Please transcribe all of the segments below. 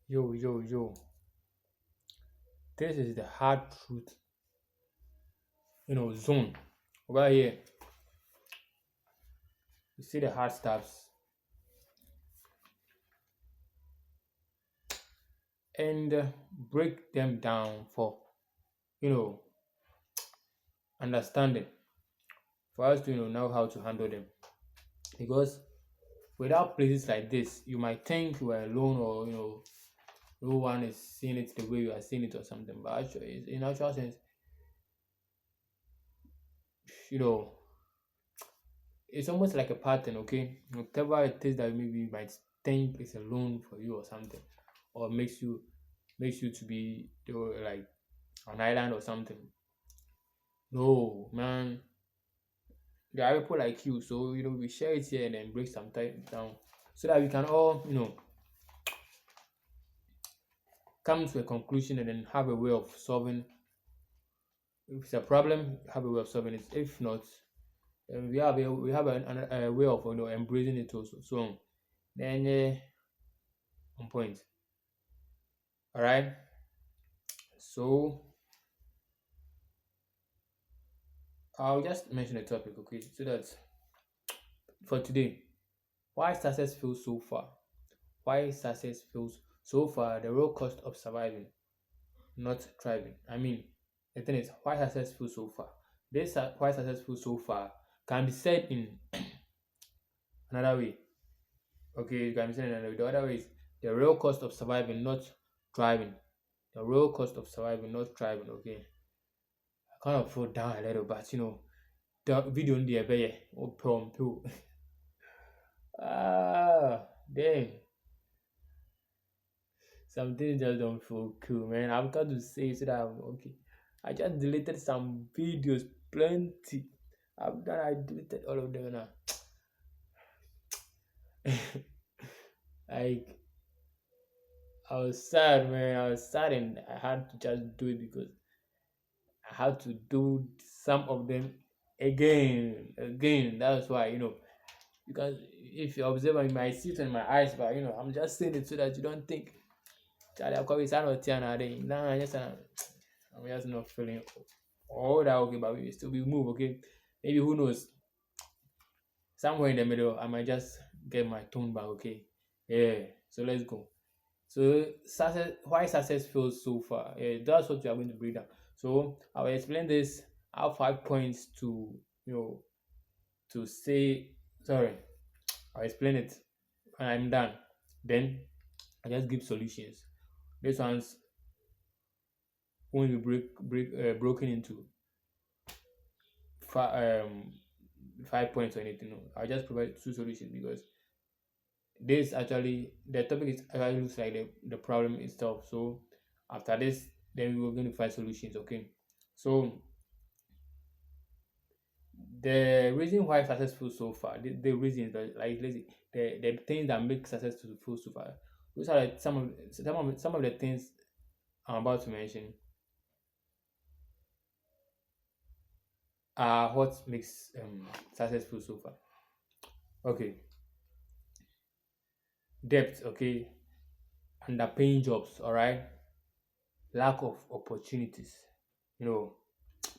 Yo, yo, yo. This is the hard truth, zone. Over here, you see the hard stuffs and break them down for, you know, understanding, for us to, know how to handle them. Because without places like this, you might think you are alone or, no one is seeing it the way you are seeing it or something. But actually, in actual sense, you know, it's almost like a pattern, okay? Whatever it is that maybe you might think is alone for you or something, or makes you to be like an island or something. No, man, there are people like you, so we share it here and then break some time down so that we can all come to a conclusion and then have a way of solving. If it's a problem, have a way of solving it. If not, we have a way of embracing it also. So then on point. All right. So I'll just mention a topic, okay, so that for today, why success feels so far. Why success feels so far the real cost of surviving, not thriving. I mean, the thing is, why success feels so far. Why success feels so far can be said in another way. Okay, you can be said in another way. The other way is the real cost of surviving, not thriving. The real cost of surviving, not thriving. Okay, I kind of fall down a little, but the video in the open too. Damn. Some things just don't feel cool, man. I've got to say so that I'm okay. I just deleted some videos, plenty. I deleted all of them now. Like I was sad, man. I was sad, and I had to just do it because I had to do some of them again. That's why because if you observe, you might see it in my eyes, but I'm just saying it so that you don't think. Charlie, I'm probably not here now. Now I'm just not feeling all that okay, but we still be move. Okay, maybe who knows? Somewhere in the middle, I might just get my tone back. Okay, yeah. So let's go. So success, why success feels so far? Yeah, that's what we are going to break down. So I will explain this. I have 5 points to to say. Sorry, I'll explain it when I'm done. Then I just give solutions. This one's going to be broken into 5 points or anything. No, I'll just provide two solutions because this actually the topic is actually looks like the problem itself. So after this, then we're going to find solutions. Okay. So the reason why successful so far, the reasons that like let's say the things that make successful so far, those are like some of the things I'm about to mention are what makes successful so far. Okay, depth. Okay, underpaying jobs. All right, lack of opportunities. You know,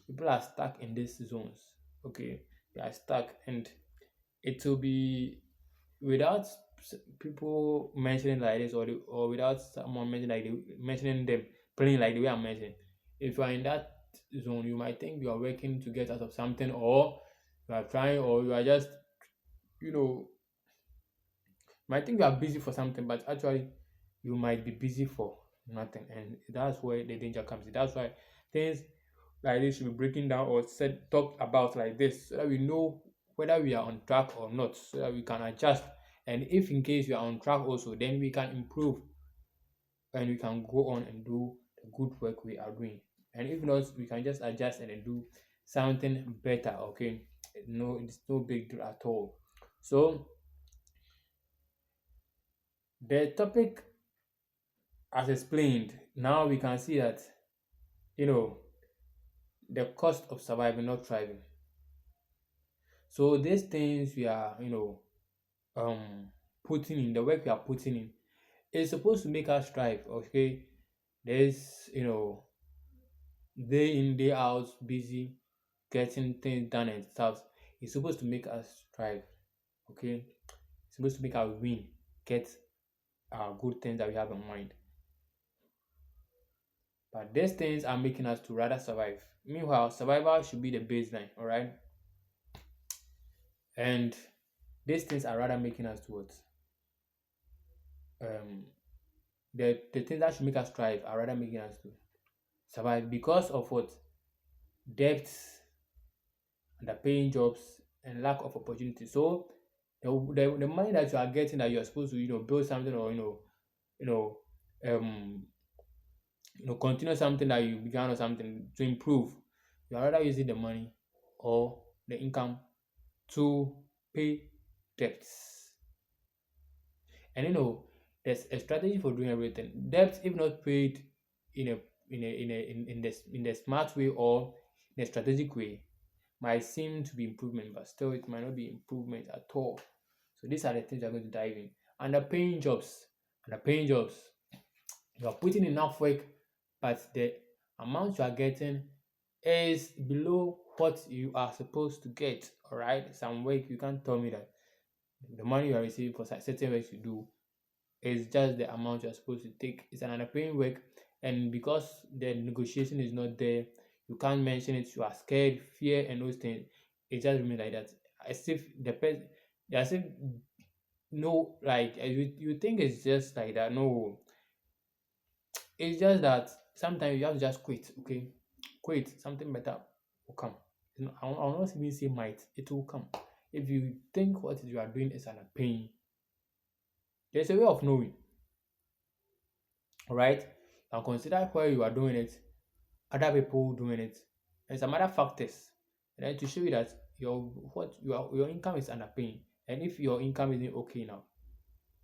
people are stuck in these zones. Okay, they are stuck, and it will be without people mentioning like this, or without someone mentioning them playing like the way I'm mentioning. If you are in that zone, you might think you are working to get out of something, or you are trying, or you are just you know might think you are busy for something, but actually you might be busy for nothing, and that's where the danger comes in. That's why things like this should be breaking down or said talked about like this so that we know whether we are on track or not, so that we can adjust. And if in case we are on track also, then we can improve and we can go on and do the good work we are doing. And if not, we can just adjust and then do something better. Okay. No, it's no big deal at all. So the topic as explained, now we can see that you know the cost of surviving, not thriving. So these things we are putting in, the work we are putting in, It's supposed to make us strive. Okay, there's day in day out busy getting things done and stuff. It's supposed to make us strive. Okay, it's supposed to make us win, get good things that we have in mind. But these things are making us to rather survive. Meanwhile, survival should be the baseline, all right? And these things are rather making us to what? Um, the things that should make us strive are rather making us to survive because of what? Debts, underpaying jobs, and lack of opportunity. So the money that you are getting that you are supposed to build something or you know um continue something that you began or something to improve, you are rather using the money or the income to pay debts. And there's a strategy for doing everything. Debts, if not paid in a in the smart way or in a strategic way, might seem to be improvement, but still it might not be improvement at all. So these are the things we're going to dive in. Underpaying jobs. Underpaying jobs. You are putting enough work, but the amount you are getting is below what you are supposed to get. All right. Some work you can't tell me that the money you are receiving for certain work you do is just the amount you're supposed to take. It's an underpaying work, and because the negotiation is not there, you can't mention it. You are scared, fear, and those things. It just remains like that. As if the person, as if no, like you think it's just like that. No, it's just that sometimes you have to just quit. Okay, quit. Something better will come. I'll not even say might. It will come. If you think what you are doing is an pain, there's a way of knowing. All right, and consider where you are doing it, other people doing it, and some other factors, and then to show you that your income is underpaying, and if your income isn't okay now,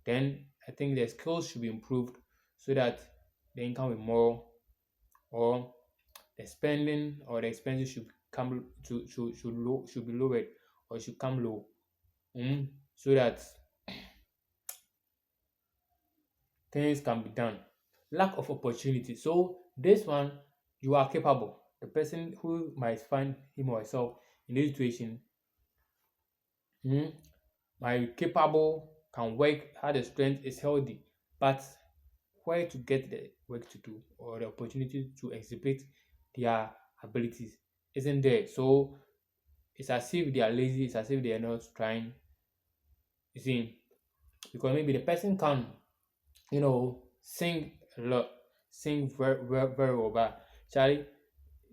then I think the skills should be improved so that the income will be more, or the spending or the expenses should come to should be lowered or should come low, so that things can be done. Lack of opportunity. So this one, you are capable. The person who might find him or herself in this situation, mm, might capable, can work, has the strength, is healthy, but where to get the work to do or the opportunity to exhibit their abilities isn't there. So it's as if they are lazy, it's as if they are not trying. You see, because maybe the person can sing a lot, sing very well, but Charlie,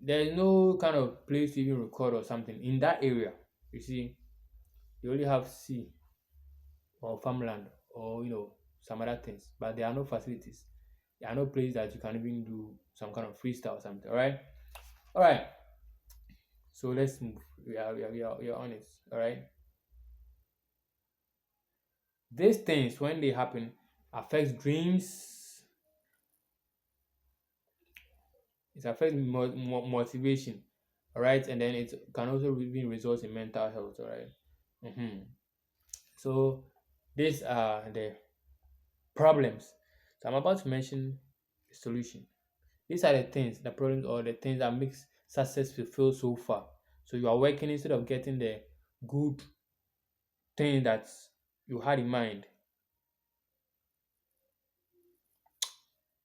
there is no kind of place to even record or something in that area. You see, you only have sea or farmland or some other things, but there are no facilities. There are no places that you can even do some kind of freestyle or something. All right. So let's move. We are on it. All right. These things, when they happen, affects dreams. It affects motivation. All right, and then it can also even result in mental health. All right. So these are the problems. So I'm about to mention the solution. These are the things, the problems or the things that makes success fulfill so far. So you are working instead of getting the good thing that you had in mind.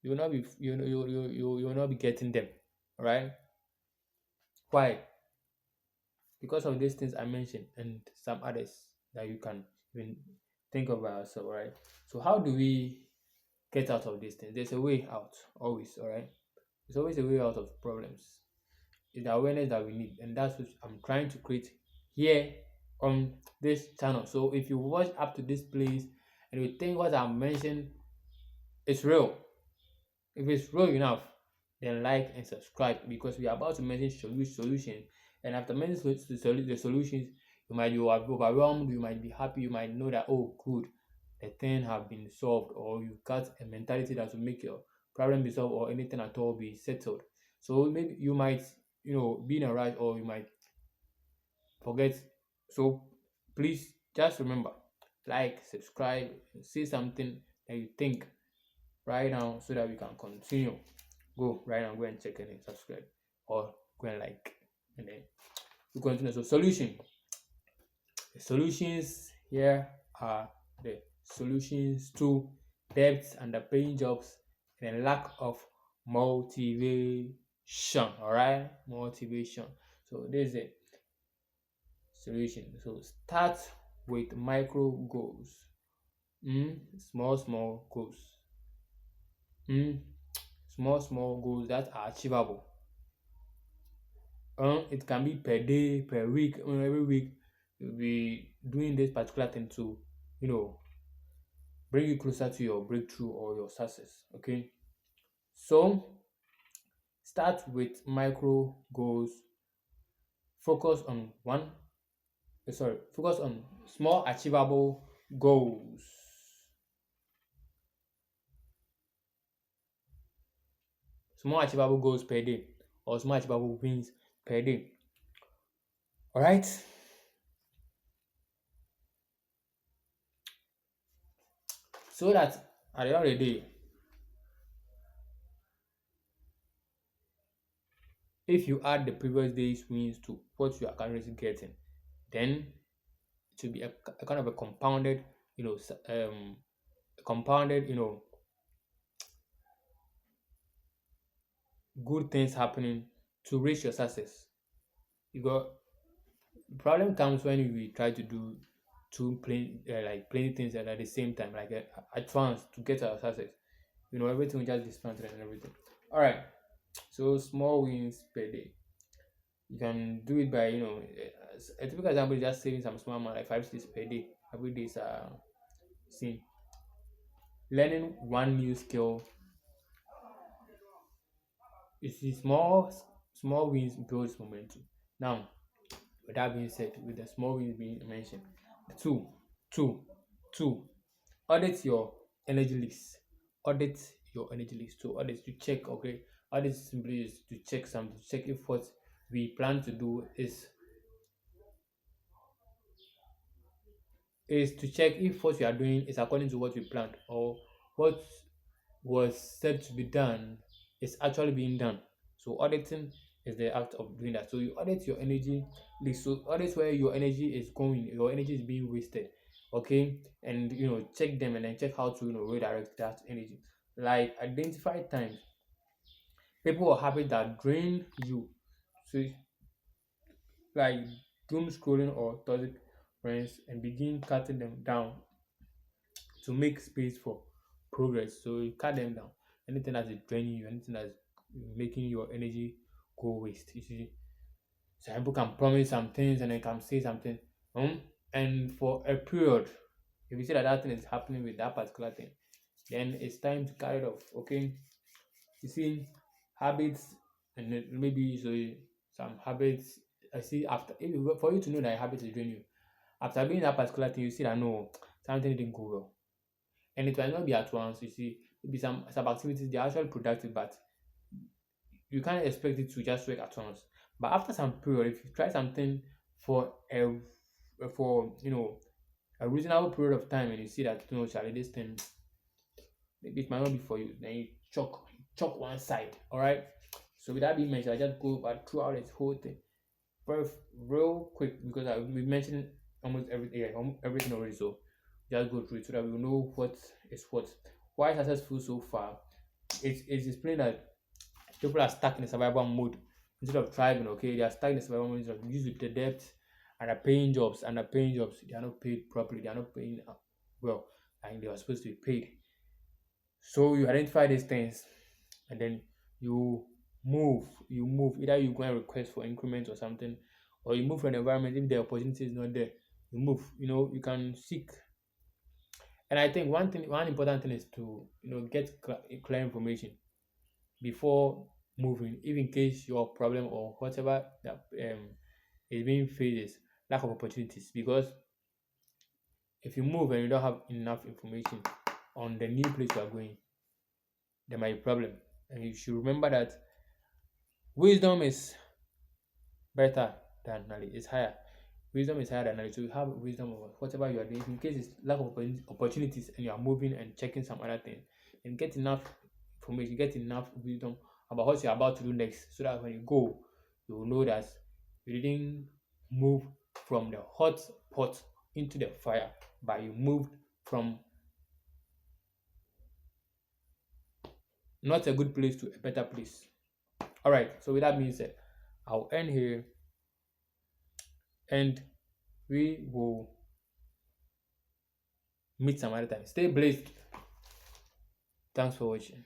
You will not be you will not be getting them. All right. Why? Because of these things I mentioned and some others that you can even think of by yourself. All right. So how do we get out of these things? There's a way out always. All right. There's always a way out of problems. It's the awareness that we need, and that's what I'm trying to create here on this channel. So if you watch up to this place and you think what I mentioned is real, if it's real enough, then like and subscribe, because we are about to mention solutions. And after mentioning the solutions, you might be overwhelmed, you might be happy, you might know that, oh, good, the thing have been solved, or you've got a mentality that will make your problem be solved or anything at all be settled. So maybe you might, be in a rush, or you might forget. So please just remember, like, subscribe, say something that you think right now so that we can continue. Go right now, go and check and then subscribe or go and like, and then we continue. So the solutions here are the solutions to debts, underpaying jobs, and a lack of motivation. All right, motivation. So this is the solution. So start with micro goals. Small goals. Mm, small goals that are achievable. It can be per day, per week, every week you'll be doing this particular thing to, you know, bring you closer to your breakthrough or your success. Okay. So start with micro goals. Focus on focus on small achievable goals. Small achievable goals per day or small achievable wins per day. All right. So that at the end of the day, if you add the previous day's wins to what you are currently getting, then it will be a kind of a compounded, compounded, good things happening to reach your success. Because the problem comes when we try to do two plain like plenty things at the same time, like at once to get our success. Everything will just dismantle and everything. All right. So small wins per day. You can do it by a typical example is just saving some small amount like 5 6 per day. Every day is same. Learning one new skill. You see, small wins builds momentum. Now, with that being said, with the small wins being mentioned, two, two, two, audit your energy list. Audit your energy list. So audit to check, okay. Audit simply is to check something, to check if what we plan to do is to check if what we are doing is according to what we planned or what was said to be done is actually being done. So auditing is the act of doing that. So you audit your energy list. So audit where your energy is going, your energy is being wasted. Okay. And check them and then check how to redirect that energy. Like identify times people or habits that drain you. So like doom scrolling or toxic friends and begin cutting them down to make space for progress. So you cut them down. Anything that is draining you, anything that's making your energy go waste. You see, some people can promise some things and then can say something, and for a period, if you see that that thing is happening with that particular thing, then it's time to carry it off. Okay, you see, habits and then maybe some habits. I see after for you to know that a habit is draining you. After doing that particular thing, you see that no, something didn't go well and it might not be at once. You see, maybe some activities they're actually productive, but you can't expect it to just work at once. But after some period, if you try something for a reasonable period of time, and you see that Charlie, this thing maybe it might not be for you, then you chalk one side. All right. So with that being mentioned, I just go back throughout this whole thing very real quick because we mentioned almost everything, yeah, everything already. So just go through it so that we will know what is what. Why successful so far? It's explained that people are stuck in a survival mode instead of thriving. Okay, they are stuck in a survival mode instead of use with the debt and are paying jobs and are paying jobs. They are not paid properly. They are not paying well, and they are supposed to be paid. So you identify these things, and then you You move. Either you go and request for increment or something, or you move from the environment if the opportunity is not there. You move. You can seek. And I think one important thing is to get clear information before moving, if in case your problem or whatever that is being faced is lack of opportunities. Because if you move and you don't have enough information on the new place you are going, there might be a problem. And you should remember that wisdom is better than knowledge. It's higher. Wisdom is higher than knowledge. So you have wisdom of whatever you are doing. In case it's lack of opportunities and you are moving and checking some other thing, and get enough information, get enough wisdom about what you're about to do next, so that when you go, you will know that you didn't move from the hot pot into the fire, but you moved from not a good place to a better place. All right. So with that being said, I'll end here, and we will meet some other time. Stay blessed. Thanks for watching.